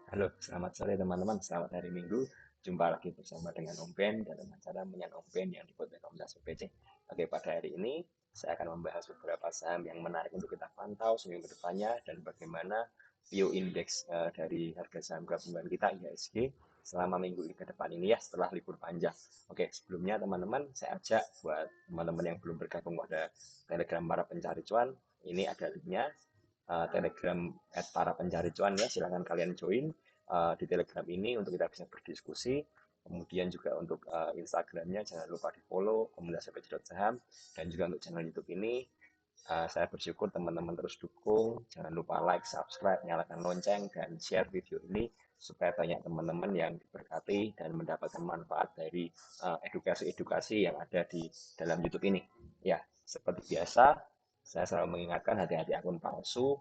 Halo, selamat sore teman-teman. Selamat hari Minggu. Jumpa lagi bersama dengan Om Ben dalam acara Menyan Om Ben yang dibuat oleh Komunitas PPC. Oke, pada hari ini saya akan membahas beberapa saham yang menarik untuk kita pantau seminggu depannya dan bagaimana view indeks dari harga saham gabungan kita IHSG selama minggu ke depan ini ya setelah libur panjang. Oke, sebelumnya teman-teman saya ajak buat teman-teman yang belum bergabung pada Telegram para pencari cuan, ini ada linknya. Telegram para pencari cuan ya, silahkan kalian join di Telegram ini untuk kita bisa berdiskusi. Kemudian juga untuk Instagramnya jangan lupa di follow komunitas saham, dan juga untuk channel YouTube ini saya bersyukur teman-teman terus dukung. Jangan lupa like, subscribe, nyalakan lonceng, dan share video ini supaya banyak teman-teman yang diberkati dan mendapatkan manfaat dari edukasi-edukasi yang ada di dalam YouTube ini. Ya, seperti biasa, saya selalu mengingatkan hati-hati akun palsu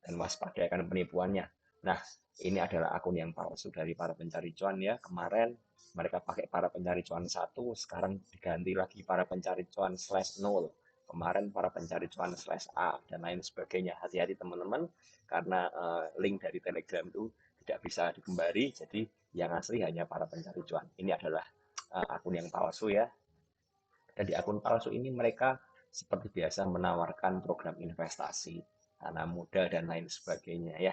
dan waspada akan penipuannya. Nah, ini adalah akun yang palsu dari para pencari cuan ya. Kemarin mereka pakai para pencari cuan satu, sekarang diganti lagi para pencari cuan slash nol. Kemarin para pencari cuan slash A dan lain sebagainya. Hati-hati teman-teman, karena link dari Telegram itu tidak bisa dikembali, jadi yang asli hanya para pencari cuan. Ini adalah akun yang palsu ya. Dan di akun palsu ini mereka seperti biasa menawarkan program investasi, tanam muda, dan lain sebagainya ya.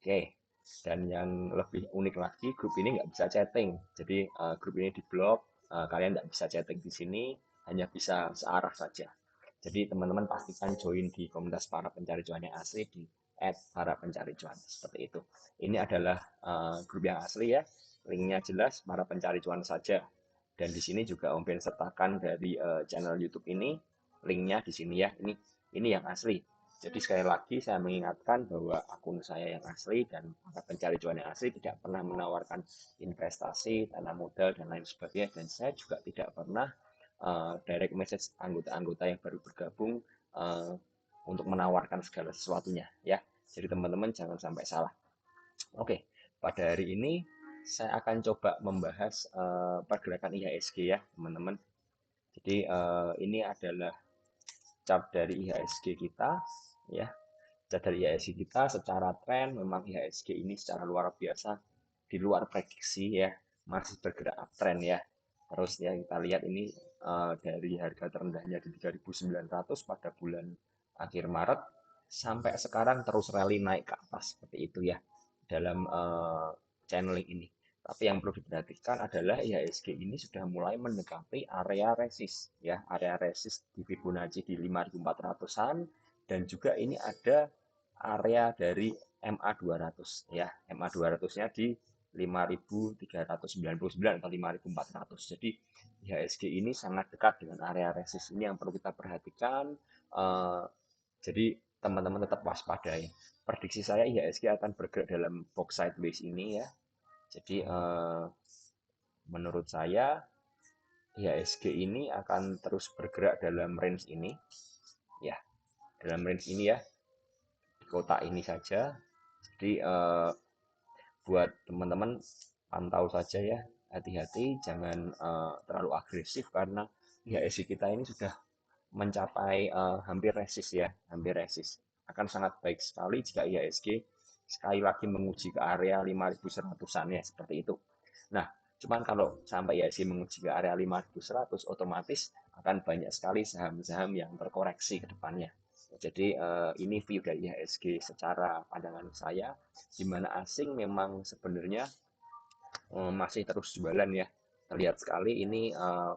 Oke, dan yang lebih unik lagi, grup ini nggak bisa chatting. Jadi grup ini di blok, kalian nggak bisa chatting di sini, hanya bisa searah saja. Jadi teman-teman pastikan join di komunitas para pencari cuan yang asli di @para pencari cuan seperti itu. Ini adalah grup yang asli ya, linknya jelas para pencari cuan saja. Dan di sini juga Om Ben sertakan dari channel YouTube ini, linknya di sini ya. Ini yang asli. Jadi sekali lagi saya mengingatkan bahwa akun saya yang asli dan para pencari cuan yang asli tidak pernah menawarkan investasi, tanam modal, dan lain sebagainya. Dan saya juga tidak pernah direct message anggota-anggota yang baru bergabung uh, untuk menawarkan segala sesuatunya ya. Jadi teman-teman jangan sampai salah. Oke, pada hari ini saya akan coba membahas pergerakan IHSG ya teman-teman. Jadi ini adalah chart dari IHSG kita ya. Chart dari IHSG kita secara tren memang IHSG ini secara luar biasa di luar prediksi ya, masih bergerak uptrend ya. Terus ya kita lihat ini dari harga terendahnya di 3.900 pada bulan akhir Maret sampai sekarang terus rally naik ke atas seperti itu ya dalam channeling ini. Tapi yang perlu diperhatikan adalah IHSG ini sudah mulai mendekati area resist ya, area resist di Fibonacci di 5.400-an, dan juga ini ada area dari MA200 ya. MA200-nya di 5.399 atau 5.400. Jadi IHSG ini sangat dekat dengan area resist ini yang perlu kita perhatikan. Jadi teman-teman tetap waspada ya. Prediksi saya IHSG akan bergerak dalam box sideways ini ya. Jadi menurut saya IHSG ini akan terus bergerak dalam range ini ya, dalam range ini ya, di kotak ini saja. Jadi buat teman-teman pantau saja ya, hati-hati jangan terlalu agresif karena IHSG kita ini sudah mencapai hampir resist ya, hampir resist. Akan sangat baik sekali jika IHSG sekali lagi menguji ke area 5.100-an ya, seperti itu. Nah, cuman kalau sampai IHSG menguji ke area 5.100, otomatis akan banyak sekali saham-saham yang terkoreksi ke depannya. Jadi ini view dari IHSG secara pandangan saya, di mana asing memang sebenarnya masih terus jualan ya. Terlihat sekali ini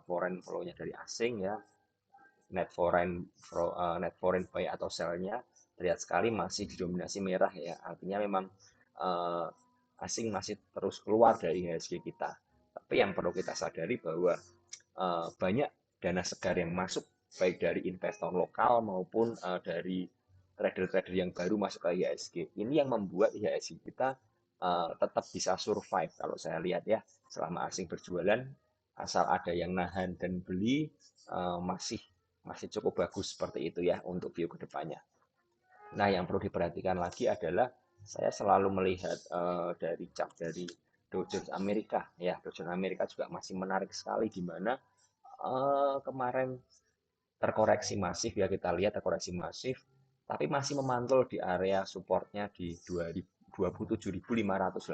foreign flow-nya dari asing ya, net foreign buy atau sell-nya terlihat sekali masih didominasi merah ya. Artinya memang uh, asing masih terus keluar dari IHSG kita. Tapi yang perlu kita sadari bahwa banyak dana segar yang masuk baik dari investor lokal maupun dari trader-trader yang baru masuk ke IHSG. Ini yang membuat IHSG kita tetap bisa survive kalau saya lihat ya, selama asing berjualan, asal ada yang nahan dan beli masih cukup bagus seperti itu ya untuk view kedepannya. Nah, yang perlu diperhatikan lagi adalah saya selalu melihat dari chart dari Dow Jones Amerika ya. Dow Jones Amerika juga masih menarik sekali di mana kemarin terkoreksi masif ya, kita lihat terkoreksi masif tapi masih memantul di area supportnya di 27.586.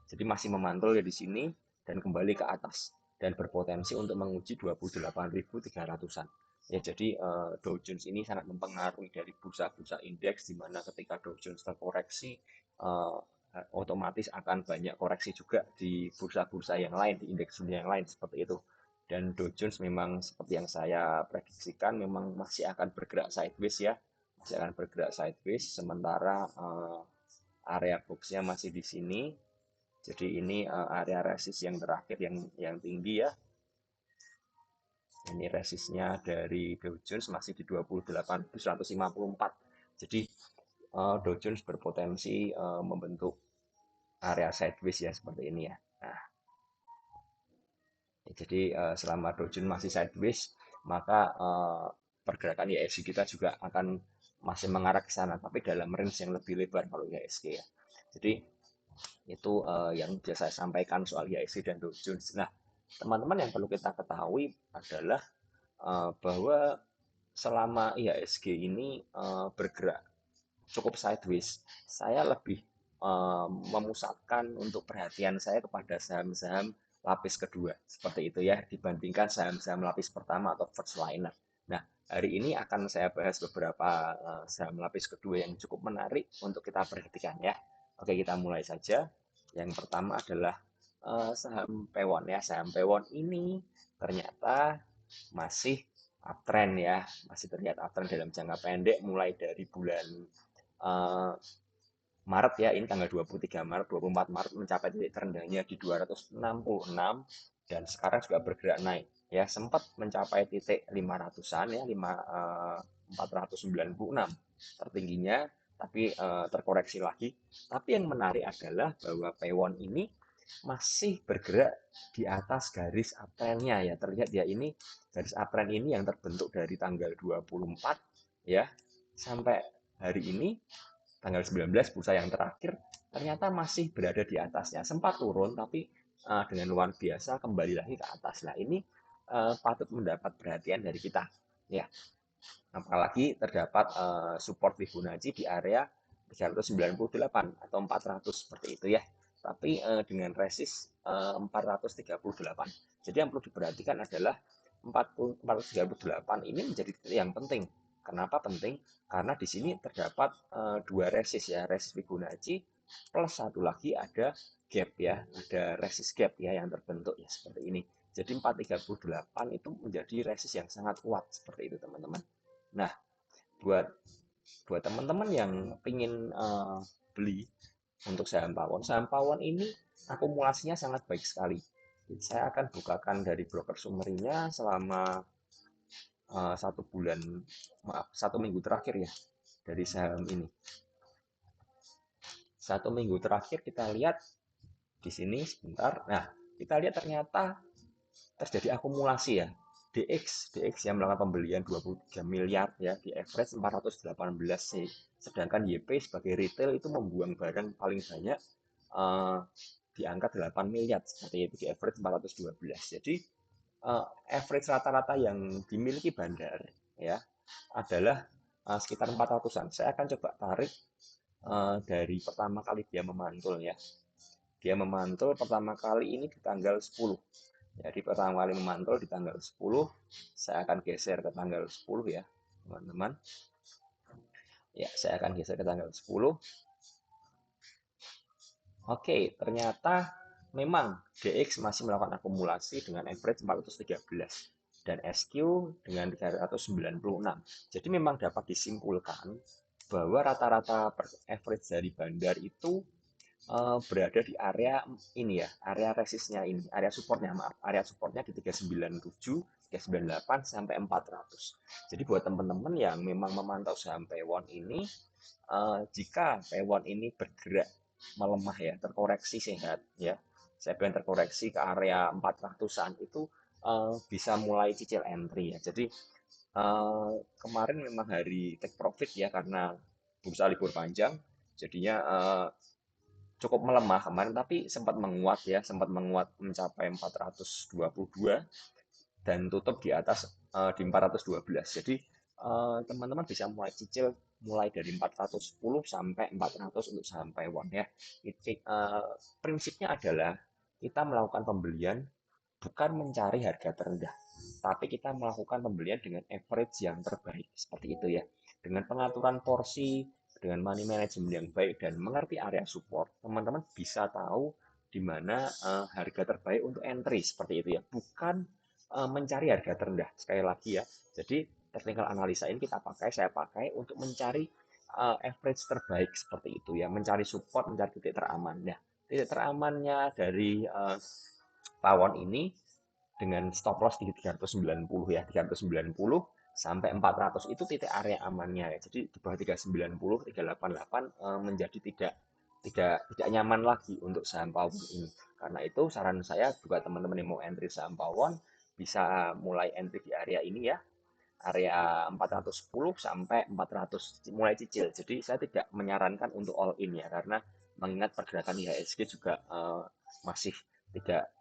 Jadi masih memantul ya di sini dan kembali ke atas dan berpotensi untuk menguji 28.300-an. Ya, jadi Dow Jones ini sangat mempengaruhi dari bursa-bursa indeks, di mana ketika Dow Jones terkoreksi, uh, otomatis akan banyak koreksi juga di bursa-bursa yang lain, di indeks dunia yang lain seperti itu. Dan Dow Jones memang seperti yang saya prediksikan memang masih akan bergerak sideways ya, masih akan bergerak sideways sementara area boxnya masih di sini. Jadi ini area resist yang terakhir yang tinggi ya. Ini resistnya dari Dow Jones masih di 28.154. Jadi Dow Jones berpotensi membentuk area sideways ya seperti ini ya. Nah, jadi selama Dow Jones masih sideways, maka pergerakan IHSG kita juga akan masih mengarah ke sana, tapi dalam range yang lebih lebar kalau IHSG ya. Jadi itu yang biasa saya sampaikan soal IHSG dan Dow Jones. Nah, teman-teman yang perlu kita ketahui adalah bahwa selama IHSG ini bergerak cukup sideways, saya lebih memusatkan untuk perhatian saya kepada saham-saham lapis kedua seperti itu ya, dibandingkan saham-saham lapis pertama atau first liner. Nah, hari ini akan saya bahas beberapa saham lapis kedua yang cukup menarik untuk kita perhatikan ya. Oke, kita mulai saja. Yang pertama adalah saham Pewon ya. Saham Pewon ini ternyata masih uptrend ya, masih terlihat uptrend dalam jangka pendek mulai dari bulan Maret ya, ini tanggal 23 Maret, 24 Maret mencapai titik terendahnya di 266 dan sekarang juga bergerak naik ya, sempat mencapai titik 500-an ya, 496 tertingginya, tapi terkoreksi lagi. Tapi yang menarik adalah bahwa Pewon ini masih bergerak di atas garis uptrendnya ya, terlihat ya, ini garis uptrend ini yang terbentuk dari tanggal 24 ya sampai hari ini tanggal 19 bursa yang terakhir ternyata masih berada di atasnya, sempat turun tapi dengan luar biasa kembali lagi ke atas. Nah, ini patut mendapat perhatian dari kita ya, apalagi terdapat support Fibonacci di area 398 atau 400 seperti itu ya, tapi dengan resist 438. Jadi yang perlu diperhatikan adalah 438 ini menjadi yang penting. Kenapa penting? Karena di sini terdapat dua resist ya, resist Fibonacci plus satu lagi ada gap ya, ada resist gap ya yang terbentuk ya seperti ini. Jadi 438 itu menjadi resist yang sangat kuat seperti itu teman-teman. Nah, buat buat teman-teman yang ingin beli untuk saham pawon ini akumulasinya sangat baik sekali. Saya akan bukakan dari broker summary-nya selama satu bulan, maaf, 1 minggu terakhir ya dari saham ini. 1 minggu terakhir kita lihat di sini sebentar. Nah, kita lihat ternyata terjadi akumulasi ya. DX yang melakukan pembelian 23 miliar ya, di average 418 C. Sedangkan YP sebagai retail itu membuang barang paling banyak di angka 8 miliar seperti itu, di average 412. Jadi average rata-rata yang dimiliki bandar ya adalah sekitar 400-an. Saya akan coba tarik dari pertama kali dia memantul ya. Dia memantul pertama kali ini di tanggal 10. Jadi pertama kali memantul di tanggal 10, saya akan geser ke tanggal 10 ya, teman-teman. Ya, saya akan geser ke tanggal 10. Oke, ternyata memang DX masih melakukan akumulasi dengan average 413 dan SQ dengan 396. Jadi memang dapat disimpulkan bahwa rata-rata average dari bandar itu berada di area ini ya, area resistnya ini, area supportnya, maaf, area supportnya di 397, 398 sampai 400. Jadi buat teman-teman yang memang memantau saham Pewon ini, jika Pewon ini bergerak melemah ya, terkoreksi sehat ya, saya bilang terkoreksi ke area 400-an itu bisa mulai cicil entry ya. Jadi kemarin memang hari take profit ya, karena bursa libur panjang, jadinya cukup melemah kemarin, tapi sempat menguat ya, sempat menguat mencapai 422 dan tutup di atas di 412. Jadi teman-teman bisa mulai cicil mulai dari 410 sampai 400 untuk saham Taiwan ya. Prinsipnya adalah kita melakukan pembelian bukan mencari harga terendah, tapi kita melakukan pembelian dengan average yang terbaik seperti itu ya. Dengan pengaturan porsi, dengan money management yang baik dan mengerti area support, teman-teman bisa tahu di mana harga terbaik untuk entry seperti itu ya. Bukan mencari harga terendah. Sekali lagi ya. Jadi technical analisa ini saya pakai untuk mencari average terbaik seperti itu ya, mencari support, mencari titik teraman. Nah, titik teramannya dari tawon ini dengan stop loss di 390 ya, 390 sampai 400 itu titik area amannya ya. Jadi di bawah 390, 388 menjadi tidak nyaman lagi untuk saham pawon ini. Karena itu saran saya juga teman-teman yang mau entry saham pawon bisa mulai entry di area ini ya, area 410 sampai 400 mulai cicil. Jadi saya tidak menyarankan untuk all in ya, karena mengingat pergerakan IHSG juga masih tidak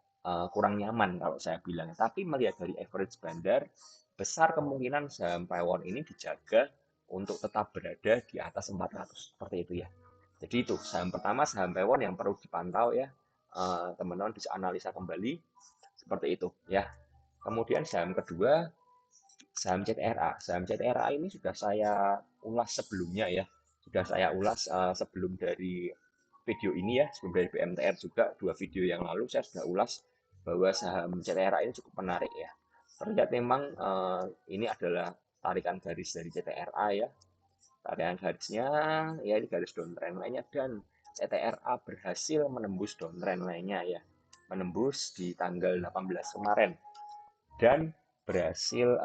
kurang nyaman kalau saya bilang. Tapi melihat dari average bandar, besar kemungkinan saham Taiwan ini dijaga untuk tetap berada di atas 400 seperti itu ya. Jadi itu saham pertama, saham Taiwan yang perlu dipantau ya. Teman-teman bisa analisa kembali seperti itu ya. Kemudian saham kedua, saham CTRA. Saham CTRA ini sudah saya ulas sebelumnya ya. Sudah saya ulas sebelum dari video ini ya, sebelum dari BMTR juga 2 video yang lalu saya sudah ulas bahwa saham CTRA ini cukup menarik ya. Terlihat memang ini adalah tarikan garis dari CTRA ya. Tarikan garisnya ya, ini garis downtrend lainnya, dan CTRA berhasil menembus downtrend lainnya ya. Menembus di tanggal 18 kemarin dan berhasil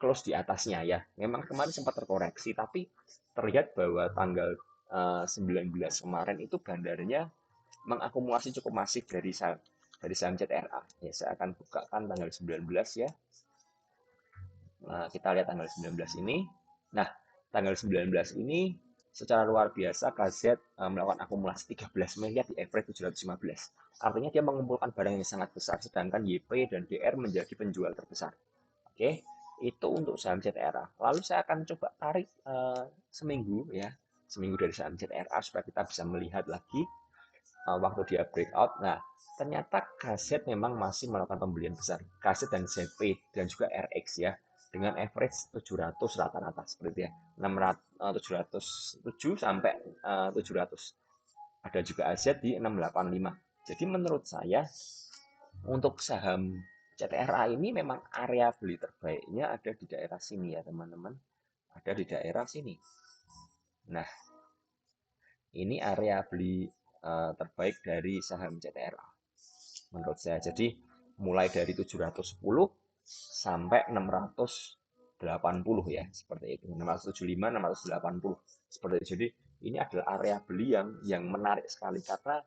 close di atasnya ya. Memang kemarin sempat terkoreksi, tapi terlihat bahwa tanggal 19 kemarin itu bandarnya mengakumulasi cukup masif dari saham CTRA. Ya, saya akan bukakan tanggal 19 ya. Nah, kita lihat tanggal 19 ini. Nah, tanggal 19 ini secara luar biasa KZ melakukan akumulasi 13 miliar di average 715. Artinya dia mengumpulkan barang yang sangat besar, sedangkan YP dan DR menjadi penjual terbesar. Oke, itu untuk saham CTRA. Lalu saya akan coba tarik seminggu ya, seminggu dari saham CTRA supaya kita bisa melihat lagi waktu dia breakout. Nah, ternyata KZ memang masih melakukan pembelian besar. KZ dan ZP dan juga RX ya, dengan average 700 rata-rata seperti ya. 707 sampai 700. Ada juga AZ di 685. Jadi menurut saya untuk saham CTRA ini memang area beli terbaiknya ada di daerah sini ya teman-teman. Ada di daerah sini. Nah, ini area beli terbaik dari saham CTRA menurut saya. Jadi mulai dari 710 sampai 680 ya, seperti itu. 675, 680 seperti itu. Jadi ini adalah area beli yang menarik sekali karena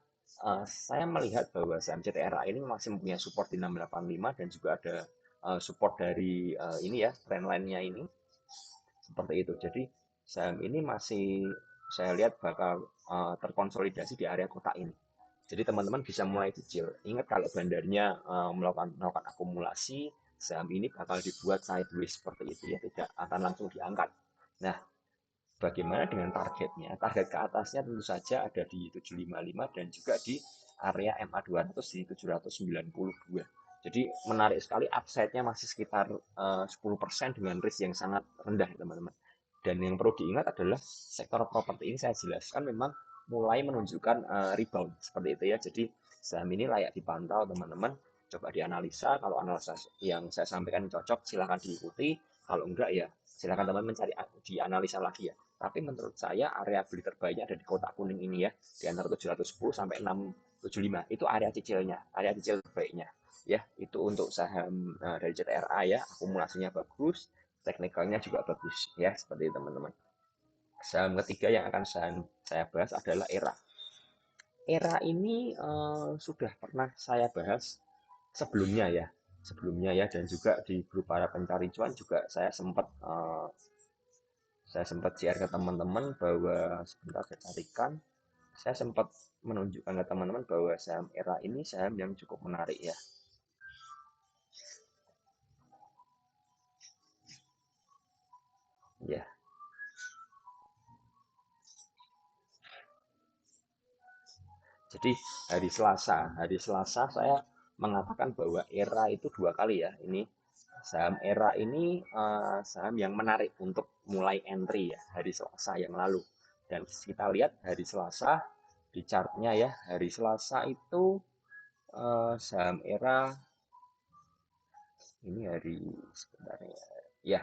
saya melihat bahwa saham CTRA ini masih mempunyai support di 685 dan juga ada support dari ini ya, trendline-nya ini seperti itu. Jadi saham ini masih saya lihat bakal terkonsolidasi di area kotak ini. Jadi teman-teman bisa mulai kecil. Ingat kalau bandarnya melakukan akumulasi, saham ini bakal dibuat sideways seperti itu ya, tidak akan langsung diangkat. Nah, bagaimana dengan targetnya? Target ke atasnya tentu saja ada di 755 dan juga di area MA200 di 792. Jadi menarik sekali, upside-nya masih sekitar 10% dengan risk yang sangat rendah teman-teman. Dan yang perlu diingat adalah sektor properti ini saya jelaskan memang mulai menunjukkan rebound seperti itu ya. Jadi saham ini layak dipantau teman-teman. Coba dianalisa, kalau analisa yang saya sampaikan cocok silahkan diikuti. Kalau enggak ya silahkan teman-teman mencari dianalisa lagi ya. Tapi menurut saya area beli terbaiknya ada di kotak kuning ini ya, di antara 710 sampai 675. Itu area cicilnya, area cicil terbaiknya. Ya, itu untuk saham dari CTRA ya, akumulasinya bagus, teknikalnya juga bagus ya, seperti itu teman-teman. Saham ketiga yang akan saya bahas adalah ERA. ERA ini sudah pernah saya bahas sebelumnya ya, dan juga di grup para pencari cuan juga saya sempat share ke teman-teman bahwa sebentar saya carikan, saya sempat menunjukkan ke teman-teman bahwa saham ERA ini saham yang cukup menarik ya. Ya, jadi hari Selasa saya mengatakan bahwa era itu dua kali ya. Ini saham era ini saham yang menarik untuk mulai entry ya hari Selasa yang lalu. Dan kita lihat hari Selasa di chartnya ya, hari Selasa itu saham era ini hari sebenarnya ya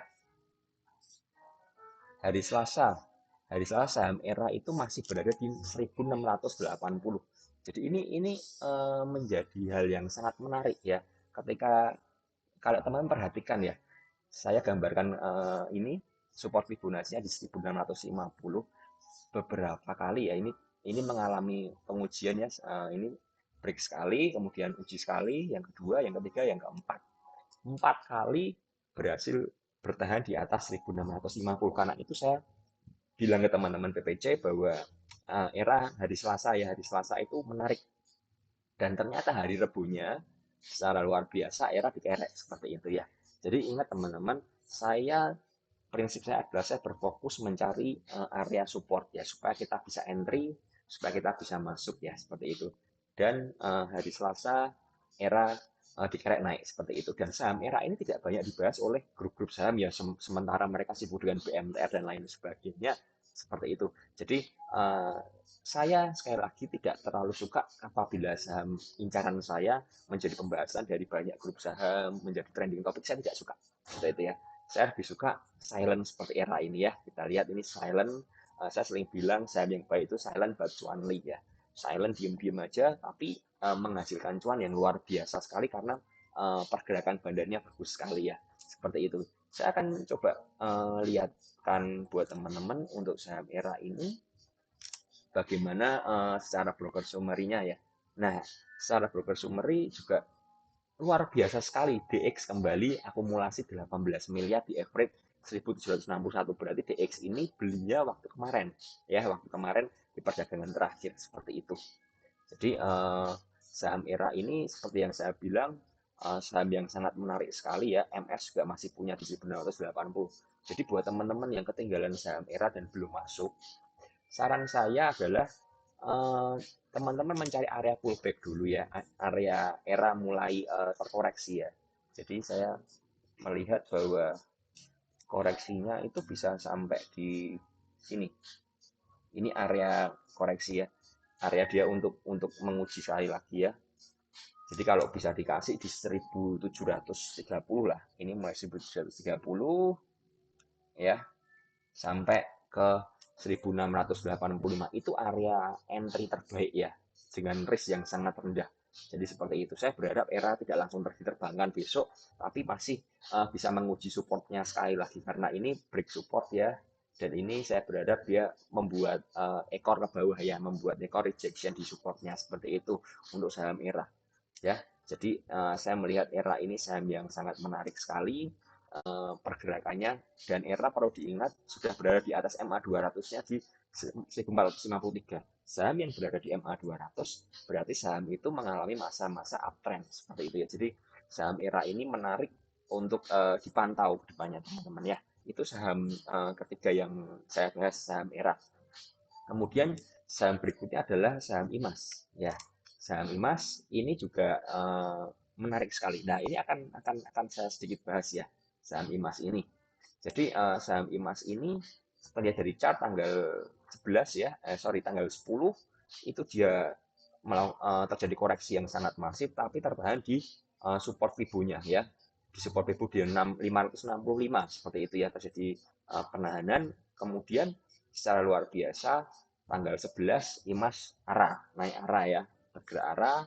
hari Selasa. Hari Selasa saham era itu masih berada di 1680. Jadi ini menjadi hal yang sangat menarik ya. Ketika kalau teman-teman perhatikan ya, saya gambarkan ini support Fibonacci-nya di 1650 beberapa kali ya. Ini mengalami pengujian ya. Ini break sekali, kemudian uji sekali, yang kedua, yang ketiga, yang keempat. 4 kali berhasil bertahan di atas 1650. Karena itu saya bilang ke teman-teman PPC bahwa era hari Selasa ya, hari Selasa itu menarik. Dan ternyata hari Rebunya secara luar biasa era dikerek seperti itu ya. Jadi ingat teman-teman, prinsip saya adalah saya berfokus mencari area support ya, supaya kita bisa entry, supaya kita bisa masuk ya, seperti itu. Dan hari Selasa era dikerek naik seperti itu. Dan saham era ini tidak banyak dibahas oleh grup-grup saham ya, sementara mereka sibuk dengan BMTR dan lain sebagainya seperti itu. Jadi uh, saya sekali lagi tidak terlalu suka apabila saham incaran saya menjadi pembahasan dari banyak grup saham, menjadi trending topik, saya tidak suka. Seperti itu ya. Saya lebih suka silent seperti era ini ya. Kita lihat ini silent. Saya sering bilang saham yang baik itu silent but cuanly ya. Silent diem-diem aja, tapi menghasilkan cuan yang luar biasa sekali karena pergerakan bandarnya bagus sekali ya. Seperti itu. Saya akan coba lihatkan buat teman-teman untuk saham era ini bagaimana secara broker summary-nya ya. Nah, secara broker summary juga luar biasa sekali. DX kembali akumulasi 18 miliar di average 1761. Berarti DX ini belinya waktu kemarin. Ya, waktu kemarin di perdagangan terakhir seperti itu. Jadi saham era ini seperti yang saya bilang saham yang sangat menarik sekali ya. MS juga masih punya di 1680. Jadi buat teman-teman yang ketinggalan saham era dan belum masuk, saran saya adalah eh, teman-teman mencari area pullback dulu ya, area era mulai terkoreksi ya. Jadi saya melihat bahwa koreksinya itu bisa sampai di sini. Ini area koreksi ya, area dia untuk menguji sekali lagi ya. Jadi kalau bisa dikasih di 1730 lah, ini mulai 1730 ya, sampai ke 1685 itu area entry terbaik ya, dengan risk yang sangat rendah. Jadi seperti itu. Saya berharap era tidak langsung diterbangkan besok, tapi masih bisa menguji supportnya sekali lagi karena ini break support ya. Dan ini saya berharap dia membuat ekor ke bawah ya, membuat ekor rejection di supportnya seperti itu untuk saham era ya. Jadi saya melihat era ini saham yang sangat menarik sekali pergerakannya, dan era perlu diingat sudah berada di atas MA 200-nya di 1453. Saham yang berada di MA 200 berarti saham itu mengalami masa-masa uptrend seperti itu ya. Jadi saham era ini menarik untuk dipantau ke depannya teman-teman ya. Itu saham ketiga yang saya bahas, saham era. Kemudian saham berikutnya adalah saham IMAS ya. Saham IMAS ini juga menarik sekali. Nah, ini akan saya sedikit bahas ya saham IMAS ini. Jadi saham IMAS ini terlihat dari chart tanggal 11 ya, tanggal 10 itu dia terjadi koreksi yang sangat masif tapi tertahan di support Fibo-nya ya. Di support Fibo di 565 seperti itu ya, terjadi penahanan, kemudian secara luar biasa tanggal 11 IMAS naik arah ya, bergerak arah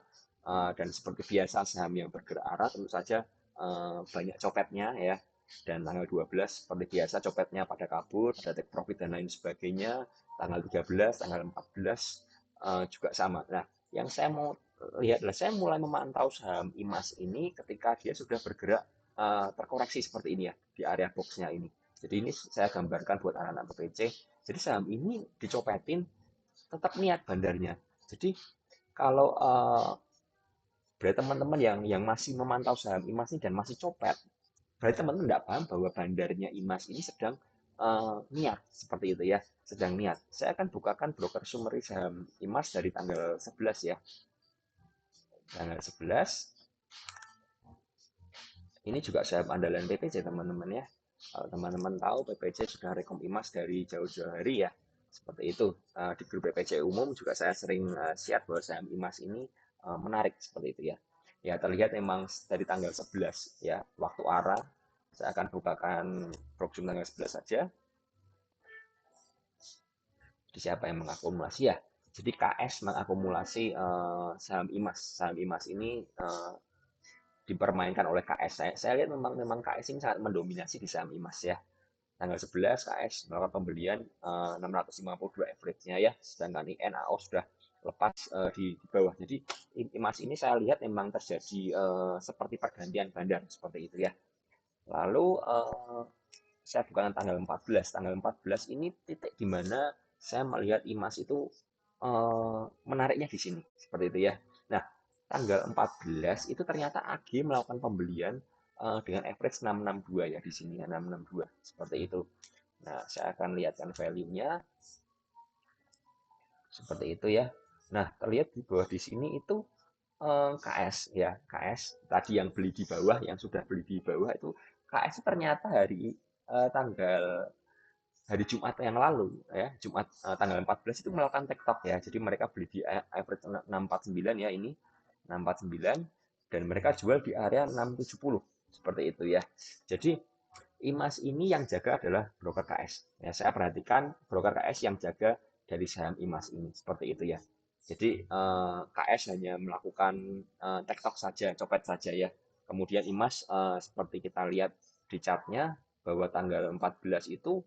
dan seperti biasa saham yang bergerak arah tentu saja banyak copetnya ya. Dan tanggal 12 seperti biasa copetnya pada kabur, pada take profit dan lain sebagainya. Tanggal 13, tanggal 14 juga sama. Nah, yang saya mau lihat adalah saya mulai memantau saham IMAS ini ketika dia sudah bergerak terkoreksi seperti ini ya, di area boxnya ini. Jadi ini saya gambarkan buat anak-anak PPC. Jadi saham ini dicopetin tetap niat bandarnya. Jadi kalau berarti teman-teman yang masih memantau saham IMAS ini dan masih copet, berarti teman-teman tidak paham bahwa bandarnya IMAS ini sedang niat seperti itu ya, sedang niat. Saya akan bukakan broker summary saham IMAS dari tanggal 11 ya. Tanggal 11 ini juga saham andalan PPC teman-teman ya. Kalau teman-teman tahu PPC sudah rekom IMAS dari jauh-jauh hari ya. Seperti itu. Di grup PPC umum juga saya sering share bahwa saham IMAS ini menarik seperti itu ya. Ya terlihat memang dari tanggal 11 ya, waktu arah. Saya akan bukakan proxy tanggal 11 saja. Jadi siapa yang mengakumulasi ya? Jadi KS mengakumulasi saham IMAS. Saham IMAS ini dipermainkan oleh KS. Saya lihat memang KS ini sangat mendominasi di saham IMAS ya. Tanggal 11 KS melakukan pembelian 652 average-nya ya, sedangkan NAO sudah lepas di bawah. Jadi IMAS ini saya lihat memang terjadi seperti pergantian bandar seperti itu ya. Lalu saya bukan tanggal 14. Tanggal 14 ini titik di mana saya melihat IMAS itu menariknya di sini seperti itu ya. Nah, tanggal 14 itu ternyata AG melakukan pembelian dengan average 662 ya di sini ya, 662 seperti itu. Nah, saya akan lihatkan value-nya seperti itu ya. Nah, terlihat di bawah di sini itu KS ya, KS tadi yang beli di bawah, yang sudah beli di bawah itu KS ternyata tanggal hari Jumat yang lalu ya, Jumat tanggal 14 itu melakukan TikTok ya. Jadi mereka beli di average 649 ya ini, 649 dan mereka jual di area 670 seperti itu ya. Jadi IMAS ini yang jaga adalah broker KS. Ya, saya perhatikan broker KS yang jaga dari saham IMAS ini seperti itu ya. Jadi KS hanya melakukan TikTok saja, copet saja ya. Kemudian IMAS seperti kita lihat di chartnya bahwa tanggal 14 itu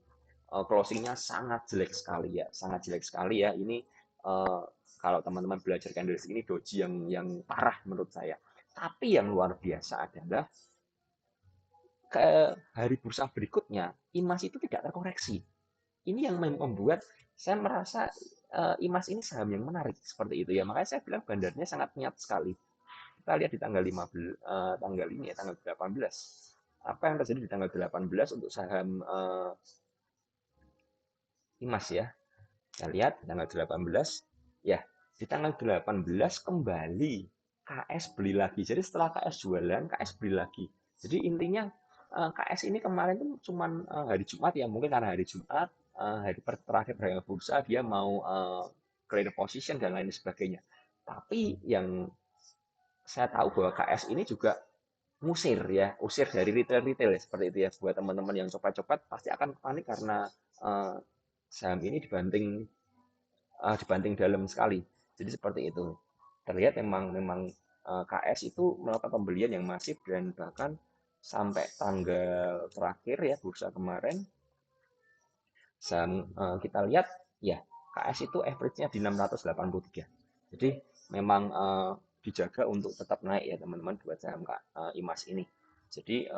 closingnya sangat jelek sekali ya, sangat jelek sekali ya. Ini uh, kalau teman-teman belajar candlestick ini doji yang parah menurut saya. Tapi yang luar biasa adalah ke hari bursa berikutnya IMAS itu tidak terkoreksi. Ini yang membuat saya merasa IMAS ini saham yang menarik seperti itu ya. Makanya saya bilang bandarnya sangat niat sekali. Kita lihat di tanggal 15 tanggal ini ya, tanggal 18. Apa yang terjadi di tanggal 18 untuk saham IMAS ya. Kita lihat di tanggal 18 ya, di tanggal 18 kembali KS beli lagi. Jadi setelah KS jualan, KS beli lagi. Jadi intinya KS ini kemarin tuh cuman hari Jumat ya, mungkin karena hari Jumat hari terakhir perdagangan bursa dia mau clear position dan lain sebagainya. Tapi yang saya tahu bahwa KS ini juga ngusir ya, usir dari retail-retail ya, seperti itu ya. Buat teman-teman yang copet-copet pasti akan panik karena uh, saham ini dibanting dalam sekali. Jadi seperti itu. Terlihat memang KS itu melakukan pembelian yang masif dan bahkan sampai tanggal terakhir ya bursa kemarin kita lihat ya KS itu average-nya di 683. Jadi memang dijaga untuk tetap naik ya teman-teman buat saham IMAS ini. Jadi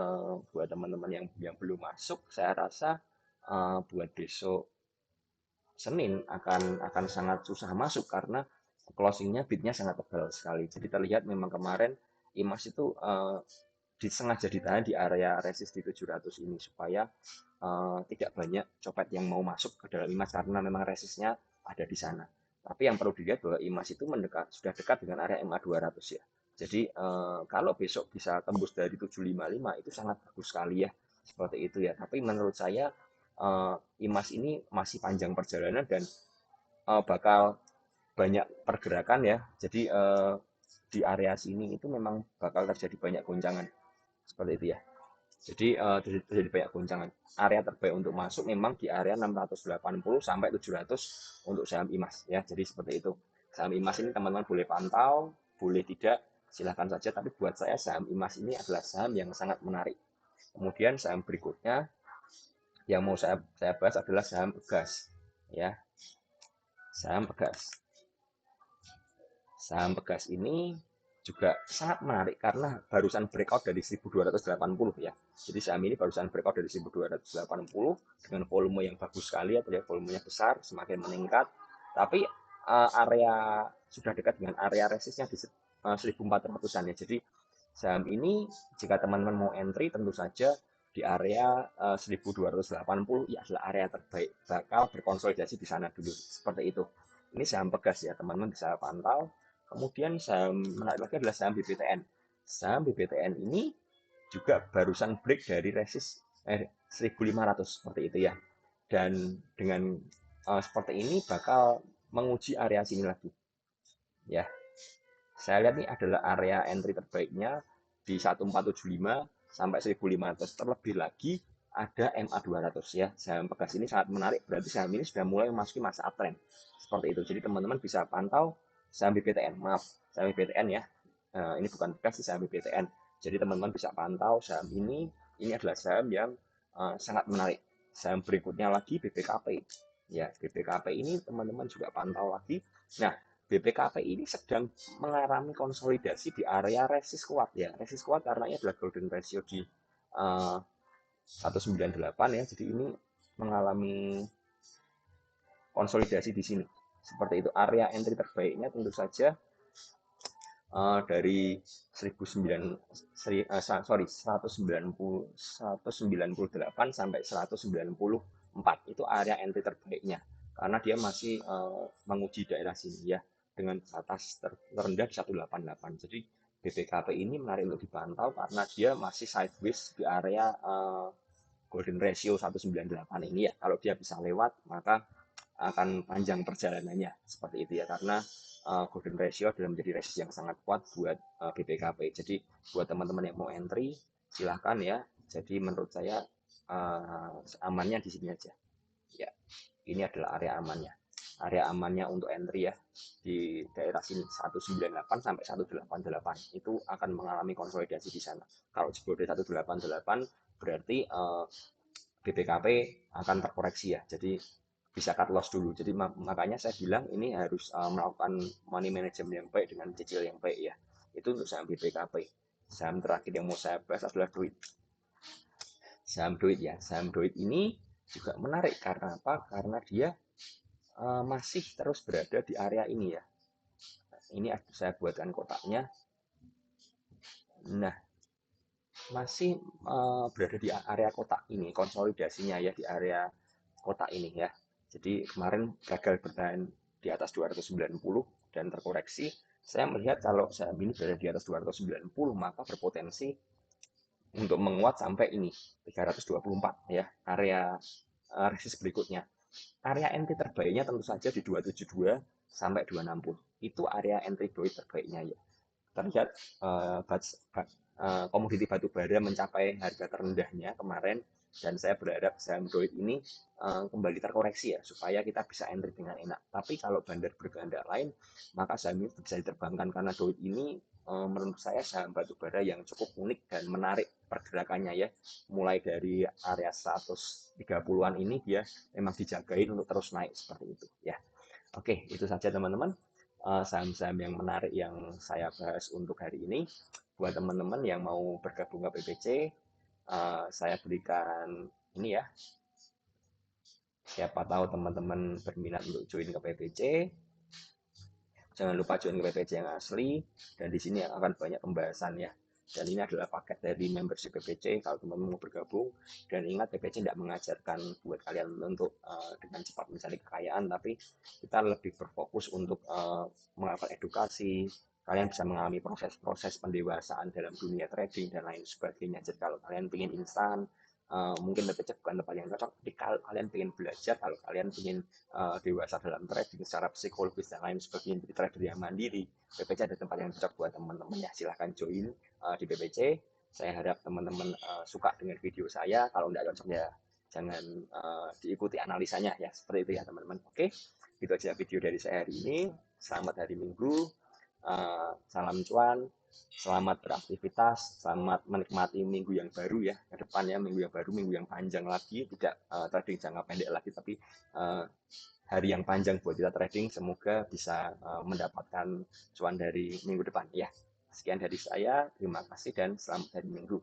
buat teman-teman yang belum masuk, saya rasa buat besok Senin akan sangat susah masuk karena closingnya bidnya sangat tebal sekali. Jadi terlihat memang kemarin IMAS itu disengaja ditahan di area resist di 700 ini supaya tidak banyak copet yang mau masuk ke dalam IMAS karena memang resistnya ada di sana. Tapi yang perlu dilihat bahwa IMAS itu sudah dekat dengan area MA 200 ya. Jadi kalau besok bisa tembus dari 755 itu sangat bagus sekali ya. Seperti itu ya. Tapi menurut saya IMAS ini masih panjang perjalanan dan bakal banyak pergerakan ya. Jadi di area sini itu memang bakal terjadi banyak goncangan seperti itu ya. Jadi terjadi banyak goncangan. Area terbaik untuk masuk memang di area 680 sampai 700 untuk saham IMAS ya. Jadi seperti itu. Saham IMAS ini teman-teman boleh pantau, boleh tidak, silahkan saja. Tapi buat saya saham IMAS ini adalah saham yang sangat menarik. Kemudian saham berikutnya yang mau saya bahas adalah saham Pegas ya. Saham Pegas. Saham Pegas ini juga sangat menarik karena barusan breakout dari 1280 ya. Jadi saham ini barusan breakout dari 1280 dengan volume yang bagus sekali ya, volumenya besar, semakin meningkat. Tapi area sudah dekat dengan area resistnya di 1400-an ya. Jadi saham ini jika teman-teman mau entry tentu saja di area 1280 ya adalah area terbaik, bakal berkonsolidasi di sana dulu seperti itu. Ini saham pegas ya teman-teman, bisa pantau. Kemudian saham menarik lagi adalah saham BBTN. Saham BBTN ini juga barusan break dari resist 1500 seperti itu ya. Dan dengan seperti ini bakal menguji area sini lagi. Ya, saya lihat ini adalah area entry terbaiknya di 1475 sampai 1500. Terlebih lagi ada MA200 ya. Saham pegas ini sangat menarik, berarti saham ini sudah mulai memasuki masa uptrend. Seperti itu. Jadi teman-teman bisa pantau saham BBTN. Maaf, saham BBTN ya. Ini bukan pegas, saham BBTN. Jadi teman-teman bisa pantau saham ini. Ini adalah saham yang sangat menarik. Saham berikutnya lagi BBKP. Ya, BBKP ini teman-teman juga pantau lagi. Nah, BPKP ini sedang mengalami konsolidasi di area resist kuat ya. Resist kuat karena ini adalah golden ratio di 198 ya. Jadi ini mengalami konsolidasi di sini. Seperti itu. Area entry terbaiknya tentu saja dari 198 sampai 194 itu area entry terbaiknya karena dia masih menguji daerah sini ya dengan batas terendah di 188. Jadi BPKP ini menarik untuk dipantau karena dia masih sideways di area golden ratio 198 ini ya. Kalau dia bisa lewat maka akan panjang perjalanannya seperti itu ya, karena golden ratio adalah menjadi resist yang sangat kuat buat BPKP. Jadi buat teman-teman yang mau entry silahkan ya. Jadi menurut saya amannya di sini aja ya. Ini adalah area amannya. Area amannya untuk entry ya di daerah sini 198 sampai 188 itu akan mengalami konsolidasi di sana. Kalau jebol di 188 berarti BPKP akan terkoreksi ya. Jadi bisa cut loss dulu. Jadi makanya saya bilang ini harus melakukan money management yang baik dengan cicil yang baik ya. Itu untuk saham BPKP. Saham terakhir yang mau saya bahas adalah duit. Saham duit ya. Saham duit ini juga menarik karena apa? Karena dia masih terus berada di area ini ya. Ini saya buatkan kotaknya. Nah, masih berada di area kotak ini, konsolidasinya ya di area kotak ini ya. Jadi kemarin gagal bertahan di atas 290 dan terkoreksi. Saya melihat kalau saham ini berada di atas 290 maka berpotensi untuk menguat sampai ini 324 ya, area resist berikutnya. Area entry terbaiknya tentu saja di 272 sampai 260. Itu area entry terbaiknya ya. Terlihat komoditi batu bara mencapai harga terendahnya kemarin, dan saya berharap saham Doit ini kembali terkoreksi ya supaya kita bisa entry dengan enak. Tapi kalau bandar berganda lain maka saham ini bisa diterbangkan karena Doit ini menurut saya saham batu bara yang cukup unik dan menarik pergerakannya ya. Mulai dari area 130-an ini dia memang dijagain untuk terus naik seperti itu ya. Oke, itu saja teman-teman saham-saham yang menarik yang saya bahas untuk hari ini. Buat teman-teman yang mau bergabung ke PPC, saya berikan ini ya. Siapa tahu teman-teman berminat untuk join ke PPC. Jangan lupa join ke PPC yang asli, dan di sini akan banyak pembahasan ya. Dan ini adalah paket dari membership PPC kalau teman-teman mau bergabung. Dan ingat, PPC tidak mengajarkan buat kalian untuk dengan cepat mencari kekayaan, tapi kita lebih berfokus untuk melakukan edukasi. Kalian bisa mengalami proses-proses pendewasaan dalam dunia trading dan lain sebagainya. Jadi kalau kalian ingin instan, mungkin PPC bukan tempat yang cocok. Tapi kalau kalian ingin belajar, kalau kalian ingin dewasa dalam trading secara psikologis dan lain sebagainya, jadi trader yang mandiri, PPC ada tempat yang cocok buat teman-teman ya. Silahkan join di PPC. Saya harap teman-teman suka dengan video saya. Kalau tidak cocok ya jangan diikuti analisanya ya. Seperti itu ya teman-teman. Oke, itu aja video dari saya hari ini. Selamat hari Minggu. Salam cuan. Selamat beraktivitas, selamat menikmati minggu yang baru ya, ke depannya minggu yang baru, minggu yang panjang lagi, tidak trading jangka pendek lagi, tapi hari yang panjang buat kita trading. Semoga bisa mendapatkan cuan dari minggu depan ya. Sekian dari saya, terima kasih dan selamat hari Minggu.